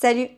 Salut!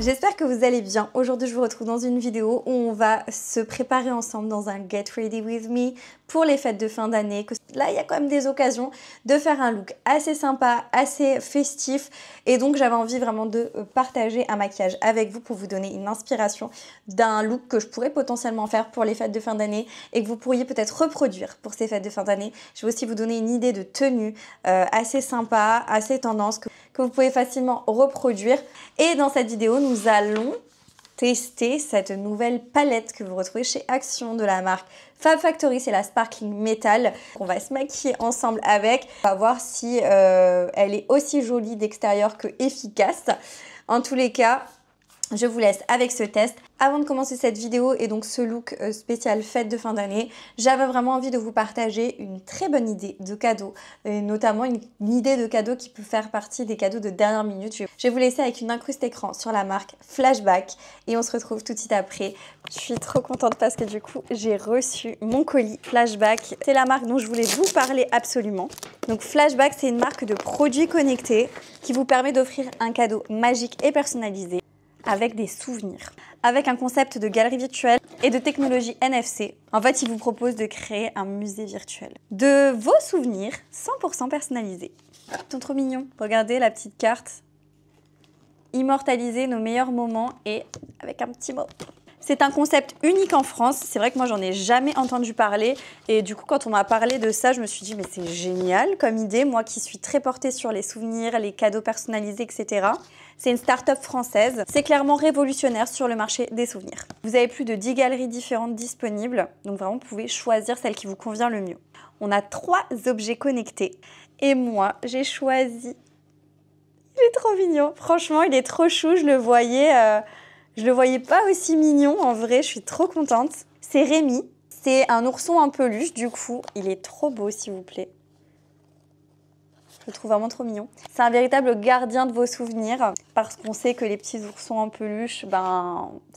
J'espère que vous allez bien. Aujourd'hui, je vous retrouve dans une vidéo où on va se préparer ensemble dans un Get Ready With Me pour les fêtes de fin d'année. Là, il y a quand même des occasions de faire un look assez sympa, assez festif. Et donc, j'avais envie vraiment de partager un maquillage avec vous pour vous donner une inspiration d'un look que je pourrais potentiellement faire pour les fêtes de fin d'année et que vous pourriez peut-être reproduire pour ces fêtes de fin d'année. Je vais aussi vous donner une idée de tenue assez sympa, assez tendance que vous pouvez facilement reproduire. Et dans cette vidéo, nous allons tester cette nouvelle palette que vous retrouvez chez Action de la marque Fab Factory, c'est la Sparkling Metal. On va se maquiller ensemble avec. On va voir si elle est aussi jolie d'extérieur que efficace. En tous les cas, je vous laisse avec ce test. Avant de commencer cette vidéo et donc ce look spécial fête de fin d'année, j'avais vraiment envie de vous partager une très bonne idée de cadeau, et notamment une idée de cadeau qui peut faire partie des cadeaux de dernière minute. Je vais vous laisser avec une incruste écran sur la marque Flashback et on se retrouve tout de suite après. Je suis trop contente parce que du coup, j'ai reçu mon colis Flashback. C'est la marque dont je voulais vous parler absolument. Donc Flashback, c'est une marque de produits connectés qui vous permet d'offrir un cadeau magique et personnalisé avec des souvenirs, avec un concept de galerie virtuelle et de technologie NFC. En fait, il vous propose de créer un musée virtuel de vos souvenirs 100% personnalisés. Ils sont trop mignons. Regardez la petite carte. Immortaliser nos meilleurs moments et avec un petit mot. C'est un concept unique en France. C'est vrai que moi, j'en ai jamais entendu parler. Et du coup, quand on m'a parlé de ça, je me suis dit, mais c'est génial comme idée. Moi qui suis très portée sur les souvenirs, les cadeaux personnalisés, etc. C'est une start-up française. C'est clairement révolutionnaire sur le marché des souvenirs. Vous avez plus de 10 galeries différentes disponibles. Donc vraiment, vous pouvez choisir celle qui vous convient le mieux. On a 3 objets connectés. Et moi, j'ai choisi... Il est trop mignon. Franchement, il est trop chou. Je le voyais pas aussi mignon. En vrai, je suis trop contente. C'est Rémi. C'est un ourson en peluche. Du coup, il est trop beau, s'il vous plaît. Je le trouve vraiment trop mignon. C'est un véritable gardien de vos souvenirs parce qu'on sait que les petits oursons en peluche,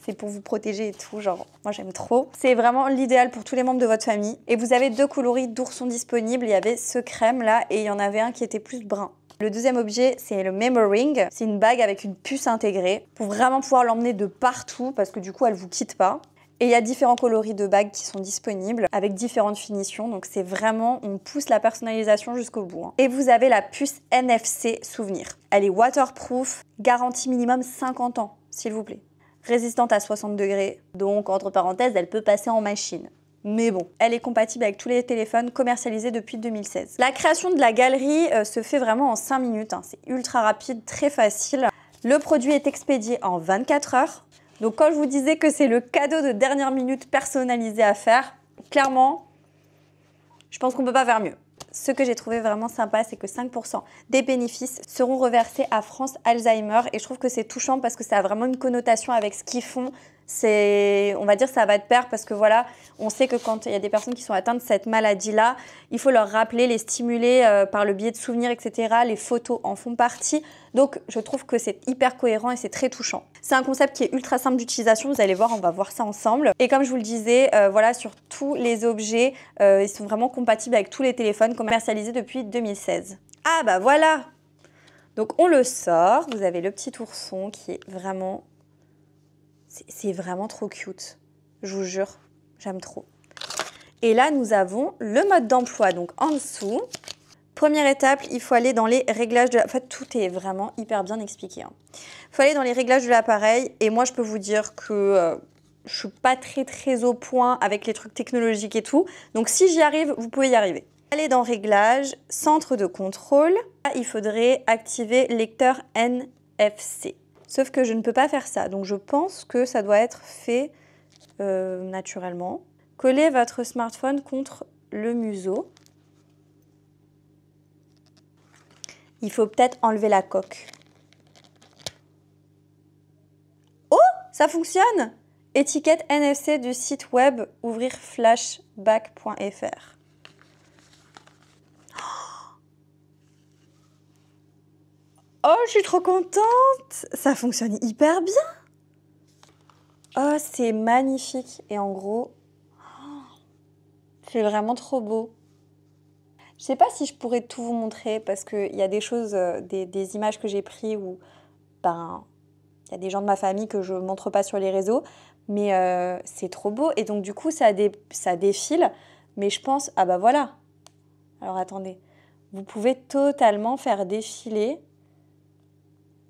c'est pour vous protéger et tout. Genre, moi, j'aime trop. C'est vraiment l'idéal pour tous les membres de votre famille. Et vous avez 2 coloris d'oursons disponibles. Il y avait ce crème là et il y en avait un qui était plus brun. Le deuxième objet, c'est le Memo Ring. C'est une bague avec une puce intégrée pour vraiment pouvoir l'emmener de partout parce que du coup, elle ne vous quitte pas. Et il y a différents coloris de bagues qui sont disponibles avec différentes finitions. Donc c'est vraiment, on pousse la personnalisation jusqu'au bout. Et vous avez la puce NFC Souvenir. Elle est waterproof, garantie minimum 50 ans, s'il vous plaît. Résistante à 60 degrés, donc entre parenthèses, elle peut passer en machine. Mais bon, elle est compatible avec tous les téléphones commercialisés depuis 2016. La création de la galerie se fait vraiment en 5 minutes. C'est ultra rapide, très facile. Le produit est expédié en 24 heures. Donc quand je vous disais que c'est le cadeau de dernière minute personnalisé à faire, clairement, je pense qu'on ne peut pas faire mieux. Ce que j'ai trouvé vraiment sympa, c'est que 5% des bénéfices seront reversés à France Alzheimer. Et je trouve que c'est touchant parce que ça a vraiment une connotation avec ce qu'ils font. On va dire ça va de pair parce que voilà, on sait que quand il y a des personnes qui sont atteintes de cette maladie-là, il faut leur rappeler, les stimuler par le biais de souvenirs, etc. Les photos en font partie. Donc, je trouve que c'est hyper cohérent et c'est très touchant. C'est un concept qui est ultra simple d'utilisation. Vous allez voir, on va voir ça ensemble. Et comme je vous le disais, voilà, sur tous les objets, ils sont vraiment compatibles avec tous les téléphones commercialisés depuis 2016. Ah bah voilà! Donc, on le sort. Vous avez le petit ourson qui est vraiment... C'est vraiment trop cute. Je vous jure, j'aime trop. Et là, nous avons le mode d'emploi. Donc, en dessous... Première étape, il faut aller dans les réglages de... En fait, tout est vraiment hyper bien expliqué. Il faut aller dans les réglages de l'appareil. Et moi, je peux vous dire que je ne suis pas très au point avec les trucs technologiques et tout. Donc, si j'y arrive, vous pouvez y arriver. Allez dans Réglages, Centre de contrôle. Là, il faudrait activer lecteur NFC. Sauf que je ne peux pas faire ça. Donc, je pense que ça doit être fait naturellement. Collez votre smartphone contre le museau. Il faut peut-être enlever la coque. Oh, ça fonctionne! Étiquette NFC du site web, ouvrir flashback.fr. Oh, je suis trop contente! Ça fonctionne hyper bien! Oh, c'est magnifique. Et en gros, c'est vraiment trop beau. Je sais pas si je pourrais tout vous montrer parce qu'il y a des choses, des images que j'ai prises où ben, il y a des gens de ma famille que je montre pas sur les réseaux, mais c'est trop beau. Et donc du coup, ça défile, mais je pense, ah bah voilà. Alors attendez, vous pouvez totalement faire défiler.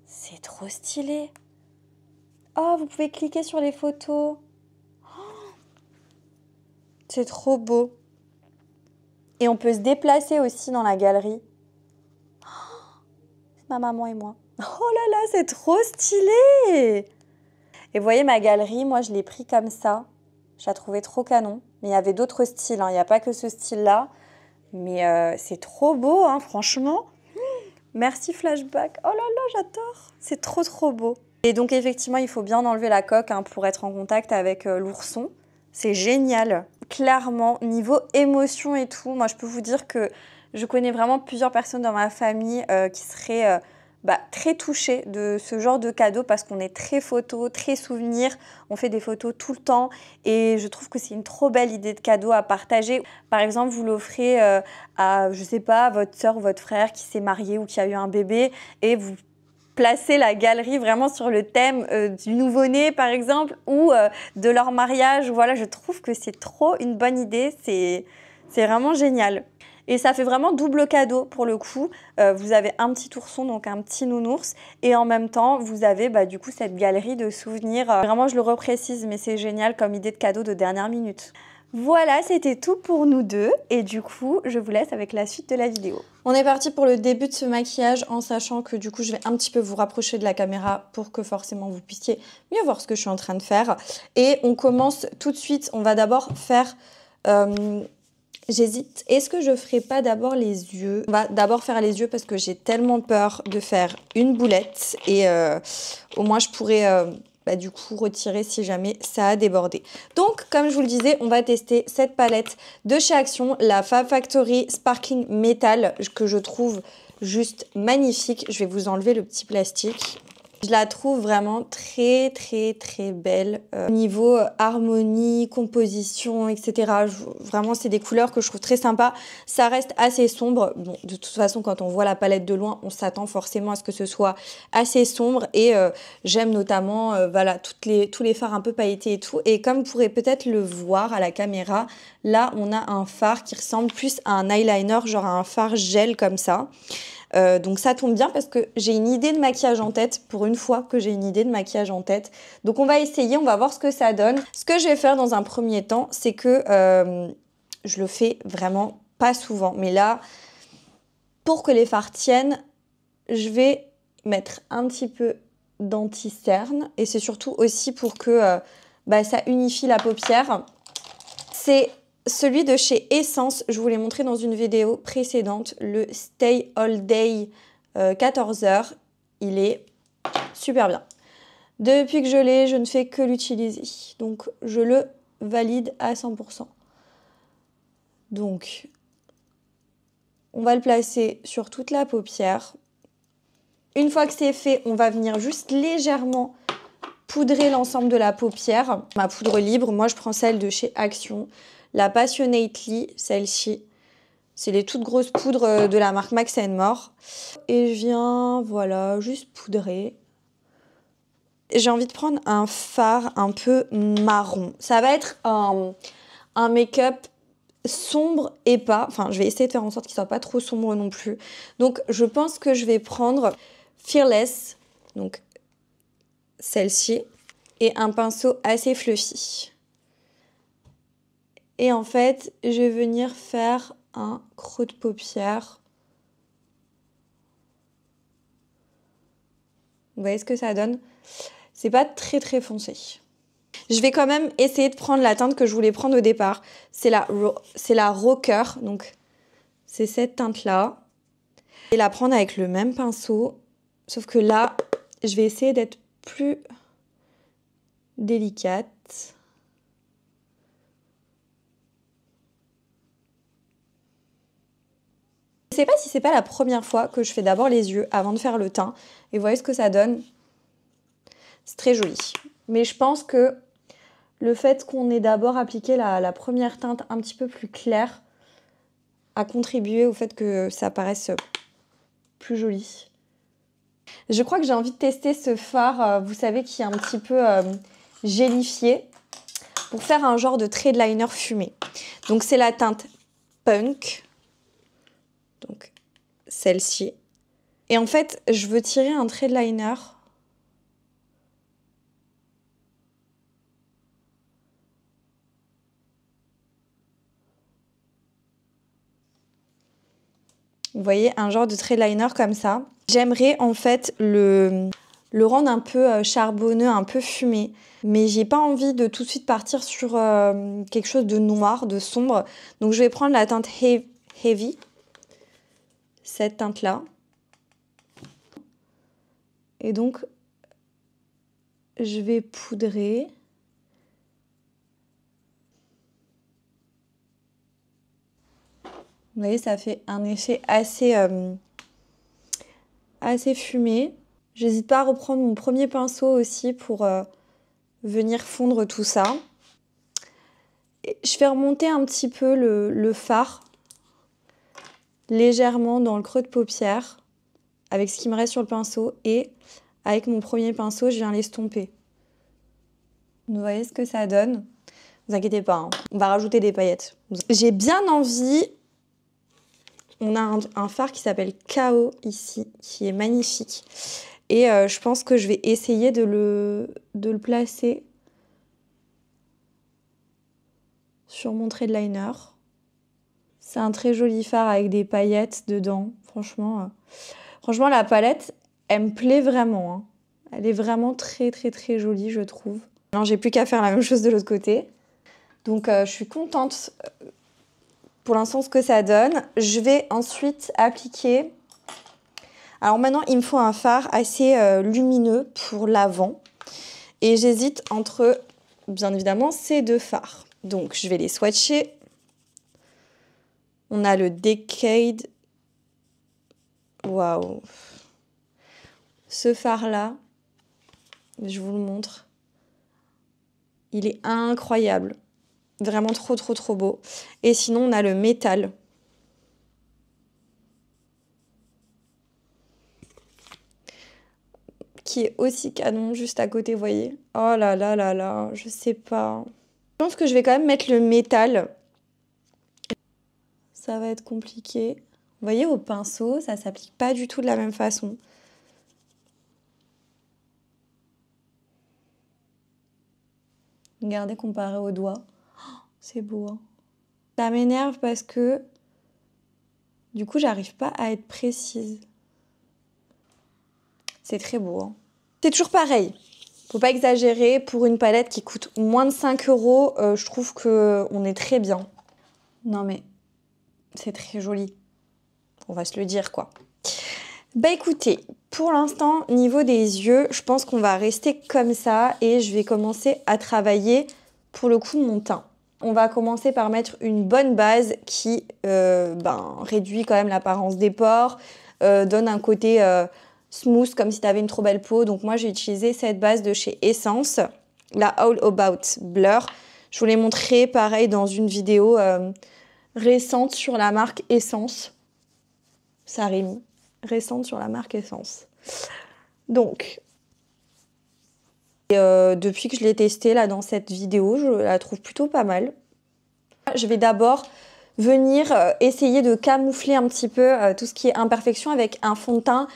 C'est trop stylé. Oh, vous pouvez cliquer sur les photos. Oh, c'est trop beau. Et on peut se déplacer aussi dans la galerie. Oh, c'est ma maman et moi. Oh là là, c'est trop stylé! Et vous voyez, ma galerie, moi, je l'ai pris comme ça. Je la trouvais trop canon. Mais il y avait d'autres styles, hein. Il n'y a pas que ce style-là. Mais c'est trop beau, hein, franchement. Merci Flashback. Oh là là, j'adore. C'est trop, trop beau. Et donc, effectivement, il faut bien enlever la coque hein, pour être en contact avec l'ourson. C'est génial. Clairement, niveau émotion et tout, moi, je peux vous dire que je connais vraiment plusieurs personnes dans ma famille qui seraient très touchées de ce genre de cadeau parce qu'on est très photo, très souvenir. On fait des photos tout le temps et je trouve que c'est une trop belle idée de cadeau à partager. Par exemple, vous l'offrez à, je sais pas, votre soeur ou votre frère qui s'est marié ou qui a eu un bébé et vous placer la galerie vraiment sur le thème du nouveau-né, par exemple, ou de leur mariage. Voilà, je trouve que c'est trop une bonne idée. C'est vraiment génial. Et ça fait vraiment double cadeau pour le coup. Vous avez un petit ourson, donc un petit nounours. Et en même temps, vous avez du coup cette galerie de souvenirs. Vraiment, je le reprécise, mais c'est génial comme idée de cadeau de dernière minute. Voilà, c'était tout pour nous deux. Et du coup, je vous laisse avec la suite de la vidéo. On est parti pour le début de ce maquillage en sachant que du coup, je vais un petit peu vous rapprocher de la caméra pour que forcément vous puissiez mieux voir ce que je suis en train de faire. Et on commence tout de suite. On va d'abord faire... J'hésite. Est-ce que je ferai pas d'abord les yeux? On va d'abord faire les yeux parce que j'ai tellement peur de faire une boulette. Et au moins, je pourrais... du coup retirer si jamais ça a débordé. Donc comme je vous le disais, on va tester cette palette de chez Action, la Fab Factory Sparkling Metal que je trouve juste magnifique. Je vais vous enlever le petit plastique. Je la trouve vraiment très très très belle. Niveau harmonie, composition, etc. Vraiment, c'est des couleurs que je trouve très sympas. Ça reste assez sombre. Bon, de toute façon, quand on voit la palette de loin, on s'attend forcément à ce que ce soit assez sombre. Et j'aime notamment tous les fards un peu pailletés et tout. Et comme vous pourrez peut-être le voir à la caméra, là, on a un fard qui ressemble plus à un eyeliner, genre à un fard gel comme ça. Donc ça tombe bien parce que j'ai une idée de maquillage en tête, pour une fois que j'ai une idée de maquillage en tête. Donc on va essayer, on va voir ce que ça donne. Ce que je vais faire dans un premier temps, c'est que je le fais vraiment pas souvent. Mais là, pour que les fards tiennent, je vais mettre un petit peu d'anti-cerne. Et c'est surtout aussi pour que ça unifie la paupière. C'est celui de chez Essence, je vous l'ai montré dans une vidéo précédente, le Stay All Day 14h. Il est super bien. Depuis que je l'ai, je ne fais que l'utiliser. Donc, je le valide à 100%. Donc, on va le placer sur toute la paupière. Une fois que c'est fait, on va venir juste légèrement poudrer l'ensemble de la paupière. Ma poudre libre, moi je prends celle de chez Action. La Passionately, celle-ci, c'est les toutes grosses poudres de la marque Max & More. Et je viens, voilà, juste poudrer. J'ai envie de prendre un fard un peu marron. Ça va être un make-up sombre et pas. Enfin, je vais essayer de faire en sorte qu'il soit pas trop sombre non plus. Donc, je pense que je vais prendre Fearless, donc celle-ci, et un pinceau assez fluffy. Et en fait, je vais venir faire un creux de paupière. Vous voyez ce que ça donne? C'est pas très très foncé. Je vais quand même essayer de prendre la teinte que je voulais prendre au départ. C'est la Rocker, donc c'est cette teinte-là. Et la prendre avec le même pinceau, sauf que là, je vais essayer d'être plus délicate. Je sais pas si c'est pas la première fois que je fais d'abord les yeux avant de faire le teint. Et vous voyez ce que ça donne? C'est très joli. Mais je pense que le fait qu'on ait d'abord appliqué la première teinte un petit peu plus claire a contribué au fait que ça paraisse plus joli. Je crois que j'ai envie de tester ce fard, vous savez, qui est un petit peu gélifié, pour faire un genre de trait de liner fumé. Donc c'est la teinte Punk, donc celle-ci. Et en fait, je veux tirer un trait de liner. Vous voyez, un genre de trait de liner comme ça. J'aimerais en fait le rendre un peu charbonneux, un peu fumé. Mais j'ai pas envie de tout de suite partir sur quelque chose de noir, de sombre. Donc je vais prendre la teinte Heavy, cette teinte-là. Et donc, je vais poudrer. Vous voyez, ça fait un effet assez fumé. J'hésite pas à reprendre mon premier pinceau aussi pour venir fondre tout ça. Et je fais remonter un petit peu le fard légèrement dans le creux de paupière avec ce qui me reste sur le pinceau et avec mon premier pinceau, je viens l'estomper. Vous voyez ce que ça donne? Ne vous inquiétez pas, hein. On va rajouter des paillettes. J'ai bien envie. On a un fard qui s'appelle KO ici, qui est magnifique. Et je pense que je vais essayer de le placer sur mon trait de liner. C'est un très joli fard avec des paillettes dedans. Franchement, la palette, elle me plaît vraiment, hein. Elle est vraiment très très très jolie, je trouve. Non, j'ai plus qu'à faire la même chose de l'autre côté. Donc je suis contente pour l'instant ce que ça donne. Je vais ensuite appliquer. Alors maintenant, il me faut un fard assez lumineux pour l'avant. Et j'hésite entre, bien évidemment, ces deux fards. Donc je vais les swatcher. On a le Decade. Waouh! Ce fard-là, je vous le montre. Il est incroyable. Vraiment trop, trop, trop beau. Et sinon, on a le métal. Qui est aussi canon, juste à côté, vous voyez. Oh là là là là, je sais pas. Je pense que je vais quand même mettre le métal. Ça va être compliqué. Vous voyez, au pinceau, ça s'applique pas du tout de la même façon. Regardez comparé au doigt. Oh, c'est beau, hein. Ça m'énerve parce que du coup, j'arrive pas à être précise. C'est très beau, hein. C'est toujours pareil. Faut pas exagérer. Pour une palette qui coûte moins de 5 €, je trouve qu'on est très bien. Non mais, c'est très joli. On va se le dire, quoi. Bah écoutez, pour l'instant, niveau des yeux, je pense qu'on va rester comme ça et je vais commencer à travailler, pour le coup, mon teint. On va commencer par mettre une bonne base qui réduit quand même l'apparence des pores, donne un côté smooth comme si tu avais une trop belle peau. Donc moi, j'ai utilisé cette base de chez Essence, la All About Blur. Je vous l'ai montré pareil dans une vidéo récente sur la marque Essence. Ça rime. Récente sur la marque Essence. Donc, depuis que je l'ai testée là dans cette vidéo, je la trouve plutôt pas mal. Je vais d'abord venir essayer de camoufler un petit peu tout ce qui est imperfection avec un fond de teint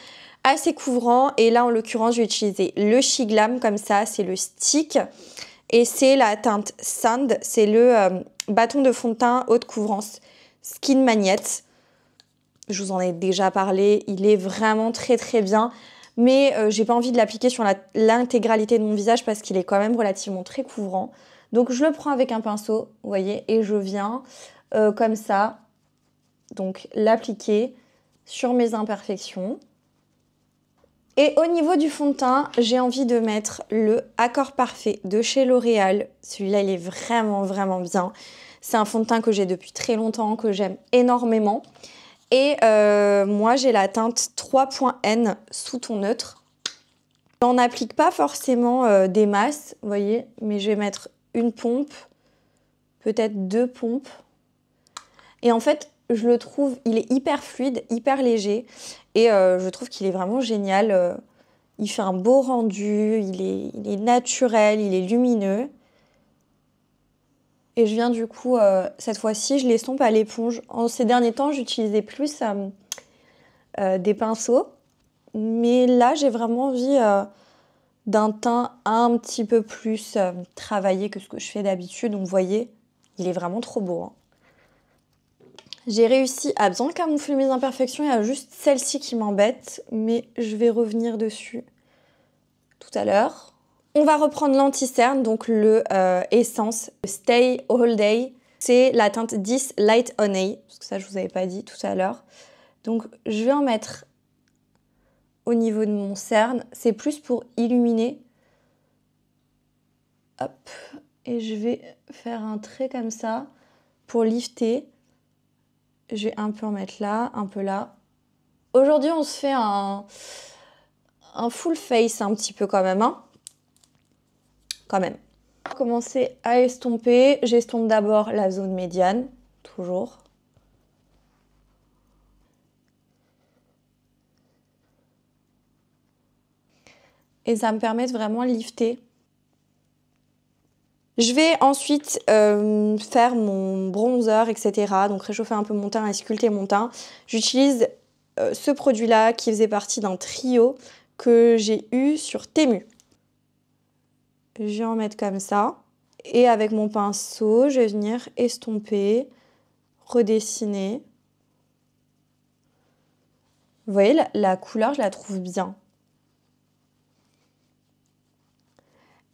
assez couvrant. Et là, en l'occurrence, je vais utiliser le She Glam comme ça, c'est le stick. Et c'est la teinte Sand, c'est le bâton de fond de teint haute couvrance Skin Magnette. Je vous en ai déjà parlé, il est vraiment très très bien. Mais j'ai pas envie de l'appliquer sur l'intégralité de mon visage parce qu'il est quand même relativement très couvrant. Donc je le prends avec un pinceau, vous voyez, et je viens comme ça, donc l'appliquer sur mes imperfections. Et au niveau du fond de teint, j'ai envie de mettre le Accord Parfait de chez L'Oréal. Celui-là, il est vraiment, vraiment bien. C'est un fond de teint que j'ai depuis très longtemps, que j'aime énormément. Et moi, j'ai la teinte 3.N sous ton neutre. J'en applique pas forcément des masses, vous voyez, mais je vais mettre une pompe, peut-être 2 pompes. Et en fait, Je le trouve, il est hyper fluide, hyper léger. Et je trouve qu'il est vraiment génial. Il fait un beau rendu, il est naturel, il est lumineux. Et je viens du coup, cette fois-ci, je l'estompe à l'éponge. En ces derniers temps, j'utilisais plus des pinceaux. Mais là, j'ai vraiment envie d'un teint un petit peu plus travaillé que ce que je fais d'habitude. Donc vous voyez, il est vraiment trop beau, hein. J'ai réussi à bien camoufler mes imperfections. Il y a juste celle-ci qui m'embête, mais je vais revenir dessus tout à l'heure. On va reprendre l'anti-cerne, donc le Essence Stay All Day. C'est la teinte 10 Light Honey, parce que ça je vous avais pas dit tout à l'heure. Donc je vais en mettre au niveau de mon cerne. C'est plus pour illuminer. Hop, et je vais faire un trait comme ça pour lifter. Je vais un peu en mettre là, un peu là. Aujourd'hui, on se fait un full face un petit peu quand même, hein. Quand même. On va commencer à estomper. J'estompe d'abord la zone médiane, toujours. Et ça me permet de vraiment lifter. Je vais ensuite faire mon bronzer, etc. Donc réchauffer un peu mon teint et sculpter mon teint. J'utilise ce produit-là qui faisait partie d'un trio que j'ai eu sur Temu. Je vais en mettre comme ça. Et avec mon pinceau, je vais venir estomper, redessiner. Vous voyez, la couleur, je la trouve bien.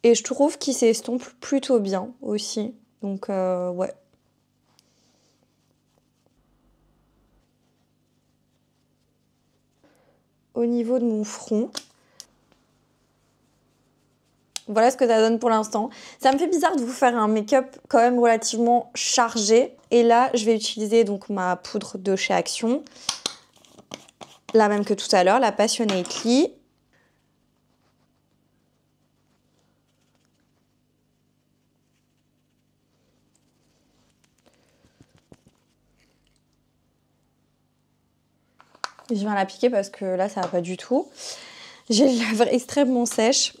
Et je trouve qu'il s'estompe plutôt bien aussi. Donc, ouais. Au niveau de mon front, voilà ce que ça donne pour l'instant. Ça me fait bizarre de vous faire un make-up quand même relativement chargé. Et là, je vais utiliser donc ma poudre de chez Action. La même que tout à l'heure, la Passionately. Je viens l'appliquer parce que là, ça va pas du tout. J'ai les lèvres extrêmement sèches.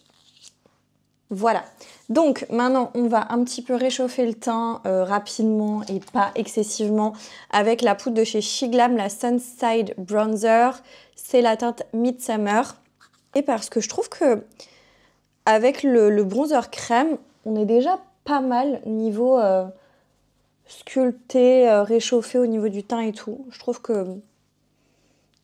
Voilà. Donc, maintenant, on va un petit peu réchauffer le teint rapidement et pas excessivement avec la poudre de chez Shiglam, la Sunside Bronzer. C'est la teinte Midsummer. Et parce que je trouve que avec le bronzer crème, on est déjà pas mal niveau sculpté, réchauffé au niveau du teint et tout. Je trouve que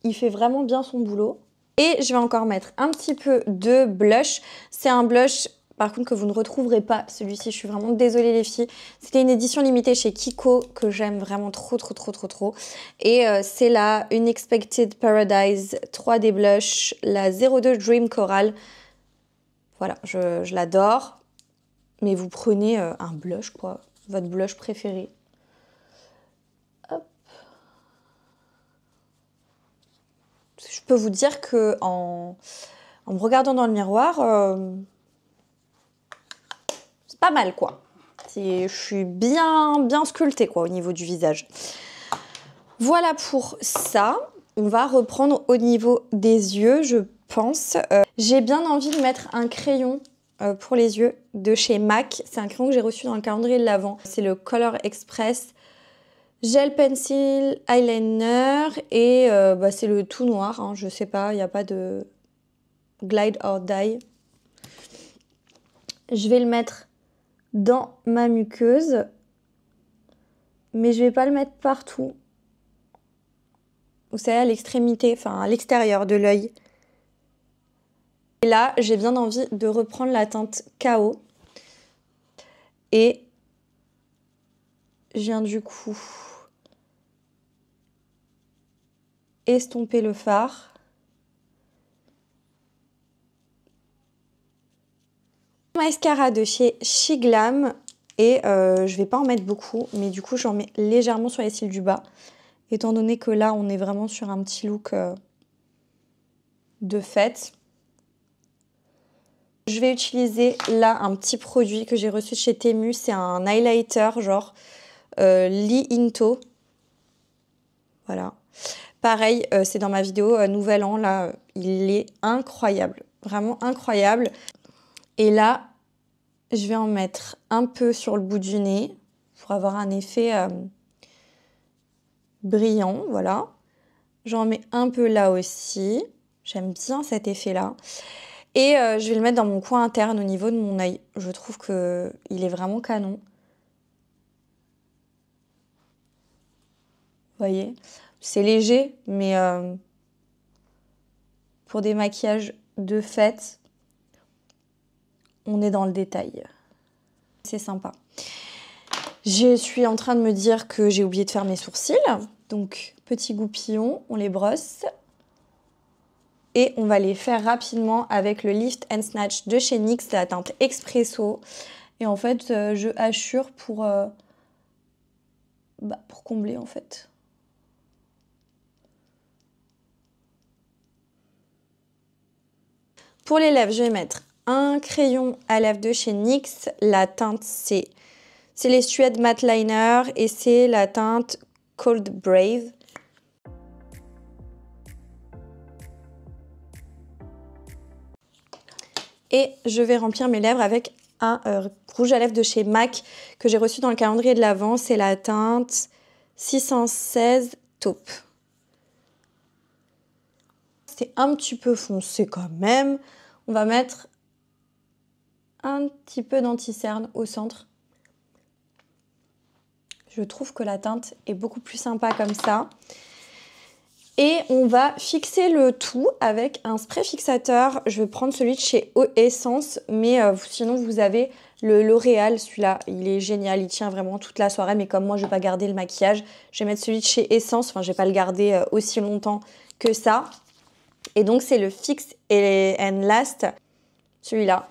il fait vraiment bien son boulot. Et je vais encore mettre un petit peu de blush. C'est un blush, par contre, que vous ne retrouverez pas. Celui-ci, je suis vraiment désolée les filles. C'était une édition limitée chez Kiko que j'aime vraiment trop. Et c'est la Unexpected Paradise 3D Blush, la 02 Dream Coral. Voilà, je l'adore. Mais vous prenez un blush, quoi. Votre blush préféré. Hop. Je peux vous dire que en me regardant dans le miroir, c'est pas mal, quoi. Je suis bien sculptée, quoi, au niveau du visage. Voilà pour ça. On va reprendre au niveau des yeux, je pense. J'ai bien envie de mettre un crayon pour les yeux de chez MAC. C'est un crayon que j'ai reçu dans le calendrier de l'Avent. C'est le Color Express Gel Pencil Eyeliner. Et c'est le tout noir, hein, je sais pas, il n'y a pas de Glide or Die. Je vais le mettre dans ma muqueuse. Mais je vais pas le mettre partout. Vous savez, à l'extrémité, enfin à l'extérieur de l'œil. Et là, j'ai bien envie de reprendre la teinte KO. Et je viens du coup estomper le fard. Mascara de chez Shiglam. Et je vais pas en mettre beaucoup, mais du coup, j'en mets légèrement sur les cils du bas. Étant donné que là, on est vraiment sur un petit look de fête. Je vais utiliser là un petit produit que j'ai reçu de chez Temu. C'est un highlighter genre Lee Into. Voilà. Pareil, c'est dans ma vidéo Nouvel An, là, il est incroyable. Vraiment incroyable. Et là, je vais en mettre un peu sur le bout du nez pour avoir un effet brillant, voilà. J'en mets un peu là aussi. J'aime bien cet effet-là. Et je vais le mettre dans mon coin interne au niveau de mon œil. Je trouve qu'il est vraiment canon. Vous voyez? C'est léger, mais pour des maquillages de fête, on est dans le détail. C'est sympa. Je suis en train de me dire que j'ai oublié de faire mes sourcils. Donc, petit goupillon, on les brosse. Et on va les faire rapidement avec le Lift and Snatch de chez NYX, la teinte Expresso. Et en fait, je hachure pour combler en fait. Pour les lèvres, je vais mettre un crayon à lèvres de chez NYX. La teinte, c'est les Suède Matte Liner et c'est la teinte Cold Brave. Et je vais remplir mes lèvres avec un rouge à lèvres de chez MAC que j'ai reçu dans le calendrier de l'Avent. C'est la teinte 616 Taupe. C'est un petit peu foncé quand même. On va mettre un petit peu d'anti-cerne au centre. Je trouve que la teinte est beaucoup plus sympa comme ça. Et on va fixer le tout avec un spray fixateur. Je vais prendre celui de chez Essence, mais sinon vous avez le L'Oréal. Celui-là, il est génial, il tient vraiment toute la soirée. Mais comme moi, je ne vais pas garder le maquillage, je vais mettre celui de chez Essence. Enfin, je ne vais pas le garder aussi longtemps que ça. Et donc, c'est le Fix and Last. Celui-là,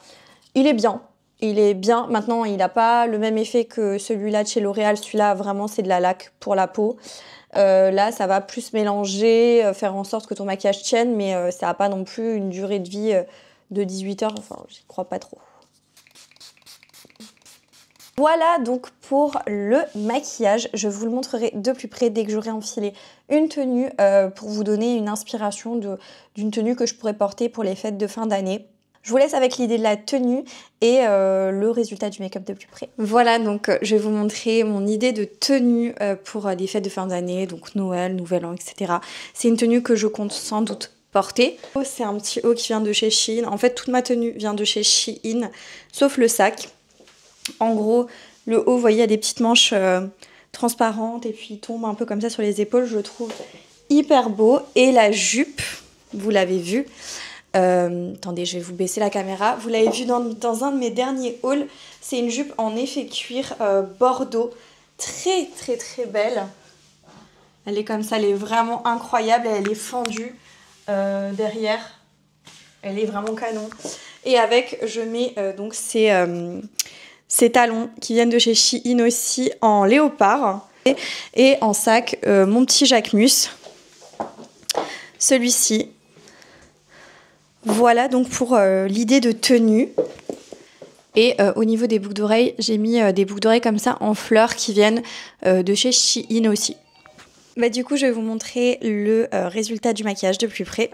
il est bien. Il est bien. Maintenant, il n'a pas le même effet que celui-là de chez L'Oréal. Celui-là, vraiment, c'est de la laque pour la peau. Là, ça va plus mélanger, faire en sorte que ton maquillage tienne, mais ça n'a pas non plus une durée de vie de 18 heures. Enfin, j'y crois pas trop. Voilà donc pour le maquillage. Je vous le montrerai de plus près dès que j'aurai enfilé une tenue pour vous donner une inspiration d'une tenue que je pourrais porter pour les fêtes de fin d'année. Je vous laisse avec l'idée de la tenue et le résultat du make-up de plus près. Voilà, donc je vais vous montrer mon idée de tenue pour les fêtes de fin d'année, donc Noël, Nouvel An, etc. C'est une tenue que je compte sans doute porter. C'est un petit haut qui vient de chez Shein. En fait, toute ma tenue vient de chez Shein, sauf le sac. En gros, le haut, vous voyez, il y a des petites manches transparentes et puis il tombe un peu comme ça sur les épaules. Je le trouve hyper beau. Et la jupe, vous l'avez vu. Attendez, je vais vous baisser la caméra. Vous l'avez vu dans un de mes derniers hauls. C'est une jupe en effet cuir bordeaux. Très, très, très belle. Elle est comme ça, elle est vraiment incroyable. Elle est fendue derrière. Elle est vraiment canon. Et avec, je mets donc ces talons qui viennent de chez Shein aussi en léopard. Et en sac, mon petit Jacquemus. Celui-ci. Voilà donc pour l'idée de tenue. Et au niveau des boucles d'oreilles, j'ai mis des boucles d'oreilles comme ça en fleurs qui viennent de chez Shein aussi. Du coup, je vais vous montrer le résultat du maquillage de plus près.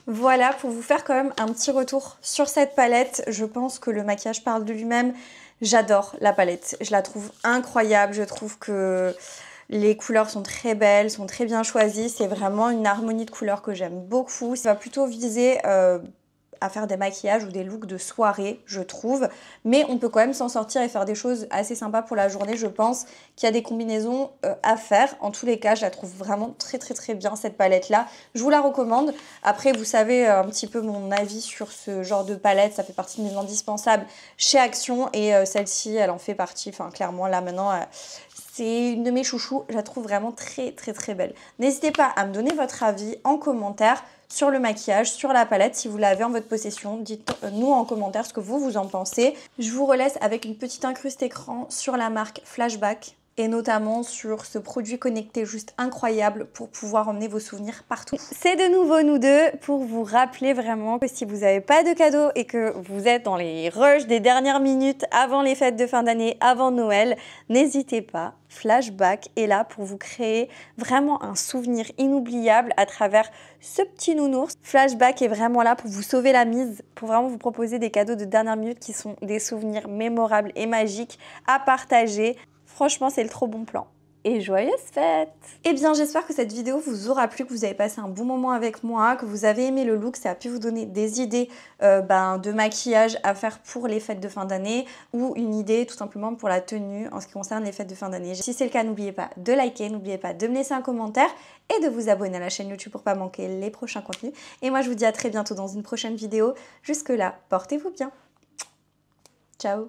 Voilà, pour vous faire quand même un petit retour sur cette palette. Je pense que le maquillage parle de lui-même. J'adore la palette. Je la trouve incroyable. Je trouve que les couleurs sont très belles, sont très bien choisies. C'est vraiment une harmonie de couleurs que j'aime beaucoup. Ça va plutôt viser à faire des maquillages ou des looks de soirée, je trouve. Mais on peut quand même s'en sortir et faire des choses assez sympas pour la journée. Je pense qu'il y a des combinaisons à faire. En tous les cas, je la trouve vraiment très très très bien cette palette-là. Je vous la recommande. Après, vous savez un petit peu mon avis sur ce genre de palette. Ça fait partie de mes indispensables chez Action. Et celle-ci, elle en fait partie. Enfin, clairement, là maintenant... c'est une de mes chouchous, je la trouve vraiment très très très belle. N'hésitez pas à me donner votre avis en commentaire sur le maquillage, sur la palette, si vous l'avez en votre possession. Dites-nous en commentaire ce que vous en pensez. Je vous relaisse avec une petite incruste écran sur la marque Flashback. et notamment sur ce produit connecté juste incroyable pour pouvoir emmener vos souvenirs partout. C'est de nouveau nous deux pour vous rappeler vraiment que si vous n'avez pas de cadeau et que vous êtes dans les rushs des dernières minutes avant les fêtes de fin d'année, avant Noël, n'hésitez pas. Flashback est là pour vous créer vraiment un souvenir inoubliable à travers ce petit nounours. Flashback est vraiment là pour vous sauver la mise, pour vraiment vous proposer des cadeaux de dernière minute qui sont des souvenirs mémorables et magiques à partager. Franchement, c'est le trop bon plan. Et joyeuses fêtes! Eh bien, j'espère que cette vidéo vous aura plu, que vous avez passé un bon moment avec moi, que vous avez aimé le look, ça a pu vous donner des idées de maquillage à faire pour les fêtes de fin d'année ou une idée tout simplement pour la tenue en ce qui concerne les fêtes de fin d'année. Si c'est le cas, n'oubliez pas de liker, n'oubliez pas de me laisser un commentaire et de vous abonner à la chaîne YouTube pour pas manquer les prochains contenus. Et moi, je vous dis à très bientôt dans une prochaine vidéo. Jusque là, portez-vous bien. Ciao!